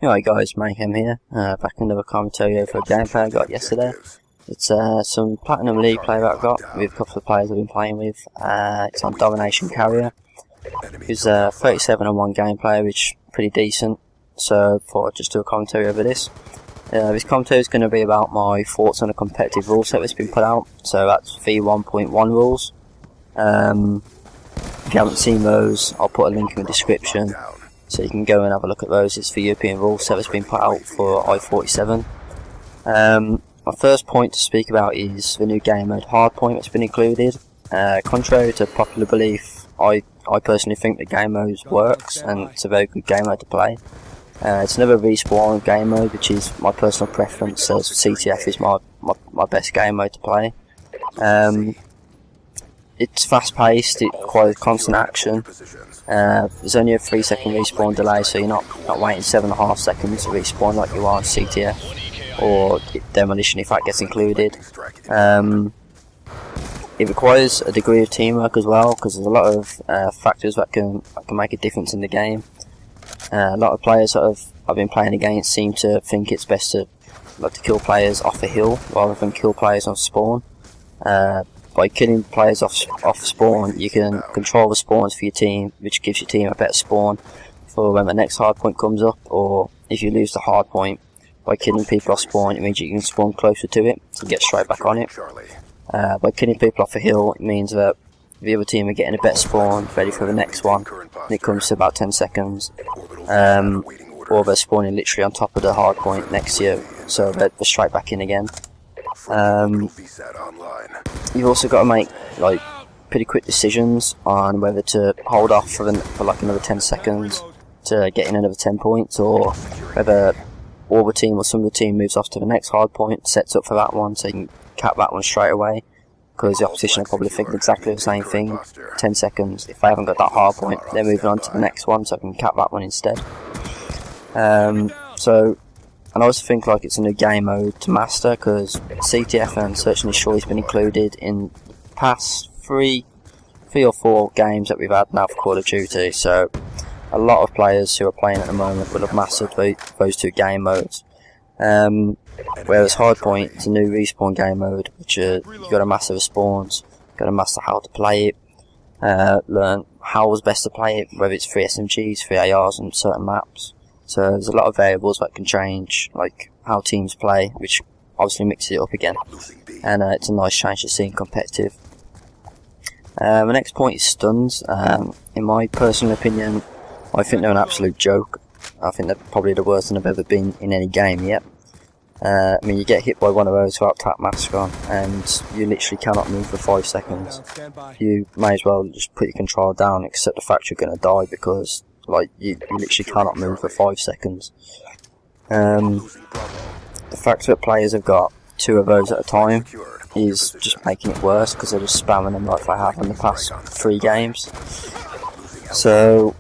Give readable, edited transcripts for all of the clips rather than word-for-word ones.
Alright guys, Mayhem here, back another commentary over a gameplay I got yesterday. It's some Platinum League play that I got with a couple of players I've been playing with. It's on Domination Carrier. It's 37-1 gameplay, which is pretty decent, so I thought I'd just do a commentary over this. This commentary is going to be about my thoughts on a competitive rule set that's been put out, so that's V1.1 rules. If you haven't seen those, I'll put a link in the description, so you can go and have a look at those. It's the European rule set that's been put out for I-47. My first point to speak about is the new game mode hardpoint that's been included. Contrary to popular belief, I personally think the game mode works and it's a very good game mode to play. It's another respawn game mode, which is my personal preference, as CTF is my best game mode to play. It's fast paced, it requires constant action. There's only a 3-second respawn delay, so you're not waiting 7.5 seconds to respawn like you are on CTF or Demolition if that gets included. It requires a degree of teamwork as well, because there's a lot of factors that can make a difference in the game. A lot of players that I've been playing against seem to think it's best to kill players off a hill rather than kill players on spawn. By killing players off spawn, you can control the spawns for your team, which gives your team a better spawn for when the next hardpoint comes up, or if you lose the hardpoint, by killing people off spawn, it means you can spawn closer to it to get straight back on it. By killing people off a hill, it means that the other team are getting a better spawn, ready for the next one, and it comes to about 10 seconds. Or they're spawning literally on top of the hardpoint next to you, so they're straight back in again. You've also got to make pretty quick decisions on whether to hold off for another 10 seconds to get in another 10 points, or whether all the team or some of the team moves off to the next hard point, sets up for that one, so you can cap that one straight away, because the opposition are probably thinking exactly the same thing. 10 seconds, if they haven't got that hard point, they're moving on to the next one, so I can cap that one instead. And I also think it's a new game mode to master, because CTF and Search and Destroy has been included in the past three or four games that we've had now for Call of Duty, so a lot of players who are playing at the moment will have mastered those two game modes. Whereas Hardpoint is a new respawn game mode, which you've got to master the spawns, you've got to master how to play it, learn how was best to play it, whether it's 3 SMGs, 3 ARs on certain maps. So there's a lot of variables that can change, like how teams play, which obviously mixes it up again, and it's a nice change to see in competitive. The next point is stuns. In my personal opinion, I think they're an absolute joke. I think they're probably the worst than I've ever been in any game yet. I mean, you get hit by one of those without tap mask on, and you literally cannot move for 5 seconds. You may as well just put your controller down, accept the fact you're going to die, because you literally cannot move for 5 seconds. The fact that players have got 2 of those at a time is just making it worse, because they're just spamming them like they have in the past 3 games. So,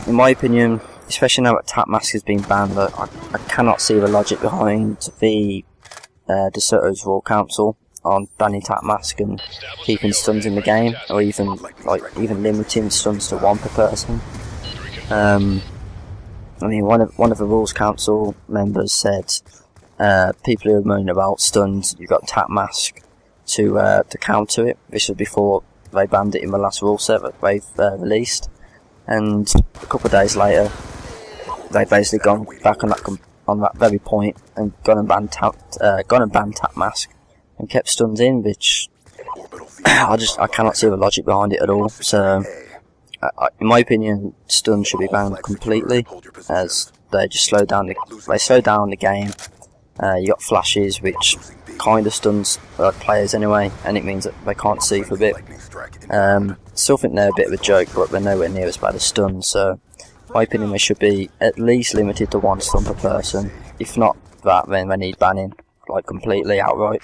in my opinion, especially now that tap mask has been banned, I cannot see the logic behind the DeSoto's Royal Council on banning tap mask and keeping stuns in the game, or even limiting stuns to 1 per person. I mean, one of the Rules Council members said people who are moaning about stuns, you've got tap mask to counter it. This was before they banned it in the last rule set that they've released, and a couple of days later they've basically gone back on that very point and gone and banned tap mask and kept stuns in, which I cannot see the logic behind it at all. So in my opinion, stuns should be banned completely, as they just slow down the game. You got flashes, which kind of stuns players anyway, and it means that they can't see for a bit. Still think they're a bit of a joke, but they're nowhere near as bad as stuns. So, in my opinion, they should be at least limited to 1 stun per person. If not that, then they need banning, completely outright.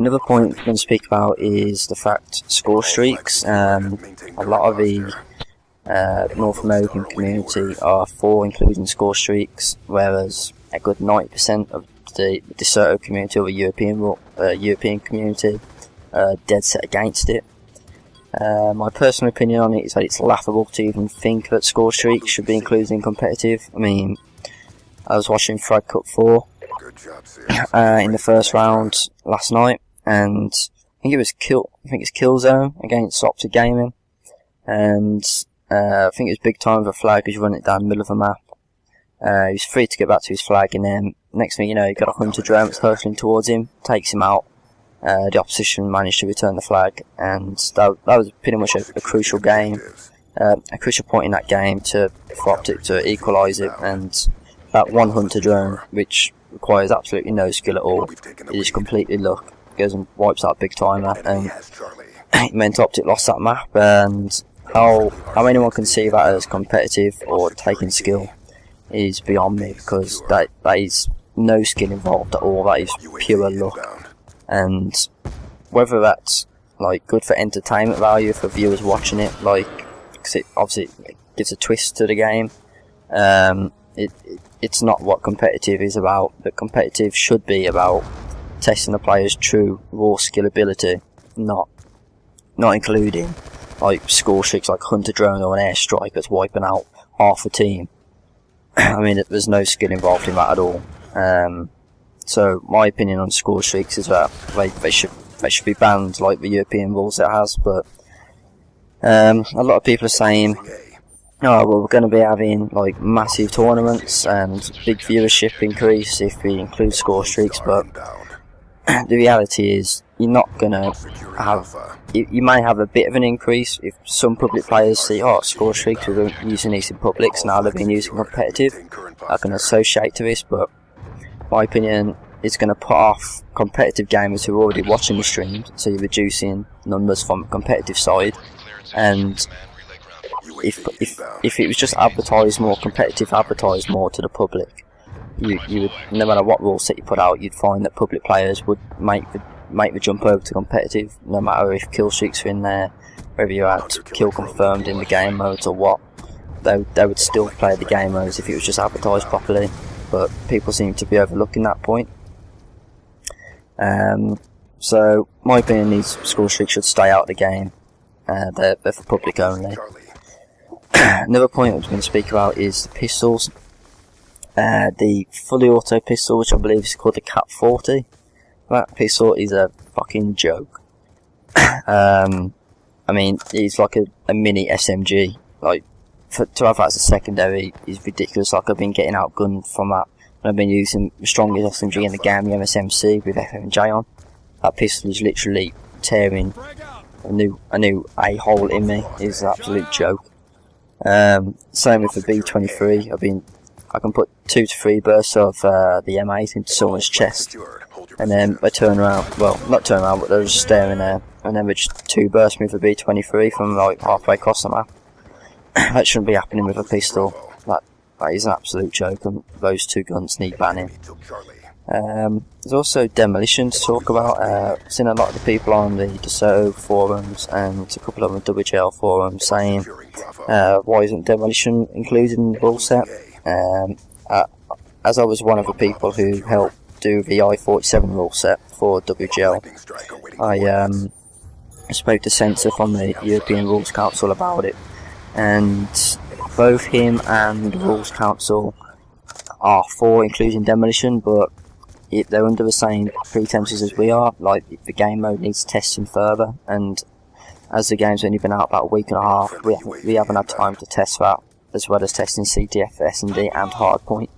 Another point I'm going to speak about is the fact score streaks. A lot of the North American community are for including score streaks, whereas a good 90% of the DeSoto community, or the European community, are dead set against it. My personal opinion on it is that it's laughable to even think that score streaks should be included in competitive. I mean, I was watching Frag Cup 4 in the first round last night, and I think it's Killzone against Optic Gaming, and I think it was big time with a flag as you run it down the middle of the map. He was free to get back to his flag, and then next thing you know, he got a hunter drone that's hurtling towards him, takes him out. The opposition managed to return the flag, and that was pretty much a crucial game, a crucial point in that game for Optic to equalise it. And that one hunter drone, which requires absolutely no skill at all, is completely luck, goes and wipes out big timer, and it meant Optic lost that map. And how anyone can see that as competitive or taking skill is beyond me, because that is no skill involved at all. That is pure luck. And whether that's like good for entertainment value for viewers watching it, like, because it obviously gives a twist to the game, it's not what competitive is about. But competitive should be about testing the player's true raw skill ability, not including like score streaks like hunter drone or an airstrike that's wiping out half the team. I mean, there's no skill involved in that at all. So my opinion on score streaks is that they should be banned like the European rules it has. But a lot of people are saying, oh well, we're going to be having like massive tournaments and big viewership increase if we include score streaks. But the reality is you're not going to have. You may have a bit of an increase if some public players see, oh, score streaks, we're using these in public, so now they've been using competitive. I can associate to this, but my opinion, it's going to put off competitive gamers who are already watching the streams, so you're reducing numbers from the competitive side. And if it was just advertised more, competitive advertised more to the public, you would, no matter what rule set you put out, you'd find that public players would make the jump over to competitive, no matter if kill streaks are in there, whether you had kill confirmed in the game modes or what. They would still play the game modes if it was just advertised properly. But people seem to be overlooking that point. So my opinion is score streaks should stay out of the game. They're for public only. Another point I was going to speak about is the pistols. The fully auto pistol, which I believe is called the Cap 40. That pistol is a fucking joke. I mean, it's like a mini SMG. Like, to have that as a secondary is ridiculous. Like, I've been getting outgunned from that. I've been using the strongest SMG in the game, the MSMC, with FMJ on. That pistol is literally tearing a new a-hole in me. It's an absolute joke. Same with the B23. I can put 2 to 3 bursts of the M8 into someone's chest, and then they turn around. Well, not turn around, but they're just staring there, and then they just 2 burst me with the B23 from like halfway across the map. That shouldn't be happening with a pistol. That is an absolute joke, and those 2 guns need banning. There's also demolition to talk about. I've seen a lot of the people on the DeSoto forums and a couple of the WGL forums saying, why isn't demolition included in the rule set? As I was one of the people who helped do the I-47 rule set for WGL, I spoke to Censor from the European Rules Council about it, and both him and the Rules Council are for including demolition, but they're under the same pretenses as we are. Like, the game mode needs testing further, and as the game's only been out about a week and a half, we haven't had time to test that, as well as testing CTF, S&D and Hardpoint.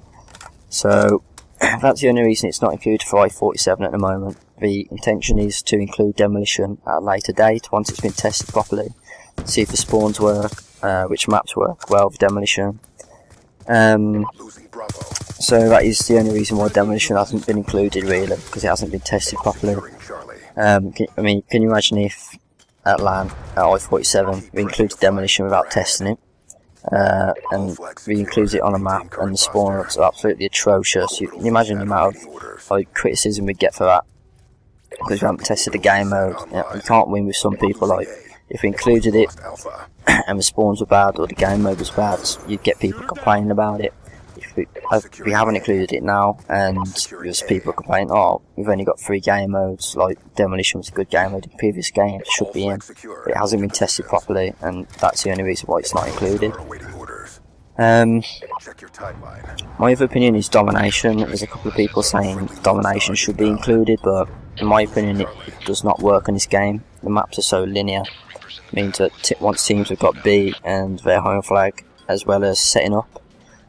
So that's the only reason it's not included for I-47 at the moment. The intention is to include demolition at a later date, once it's been tested properly, see if the spawns work, which maps work well with demolition. So that is the only reason why demolition hasn't been included, really, because it hasn't been tested properly. Can you imagine if at LAN, at I-47, we included demolition without testing it, and we include it on a map, and the spawn looks absolutely atrocious? You can imagine the amount of criticism we'd get for that, because we haven't tested the game mode. You can't win with some people. Like, if we included it and the spawns were bad or the game mode was bad, you'd get people complaining about it. if we haven't included it now, and there's people complaining, oh, we've only got 3 game modes, like Demolition was a good game mode in previous games, it should be in, but it hasn't been tested properly, and that's the only reason why it's not included. My other opinion is Domination. There's a couple of people saying Domination should be included, but in my opinion it does not work on this game. The maps are so linear, it means that once teams have got B and their home flag, as well as setting up,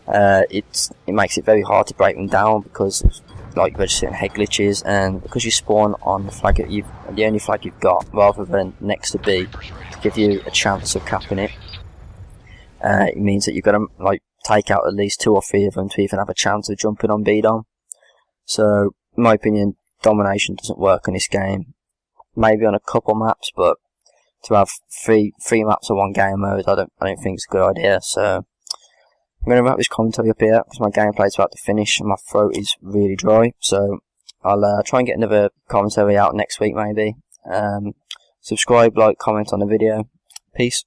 it makes it very hard to break them down, because like registering head glitches, and because you spawn on the flag that the only flag you've got, rather than next to B, to give you a chance of capping it. It means that you've got to like take out at least 2 or 3 of them to even have a chance of jumping on B-Dom. So, in my opinion, Domination doesn't work in this game. Maybe on a couple maps, but to have three maps of one game mode, I don't think it's a good idea. So, I'm going to wrap this commentary up here, because my gameplay is about to finish and my throat is really dry. So, I'll try and get another commentary out next week maybe. Subscribe, like, comment on the video. Peace.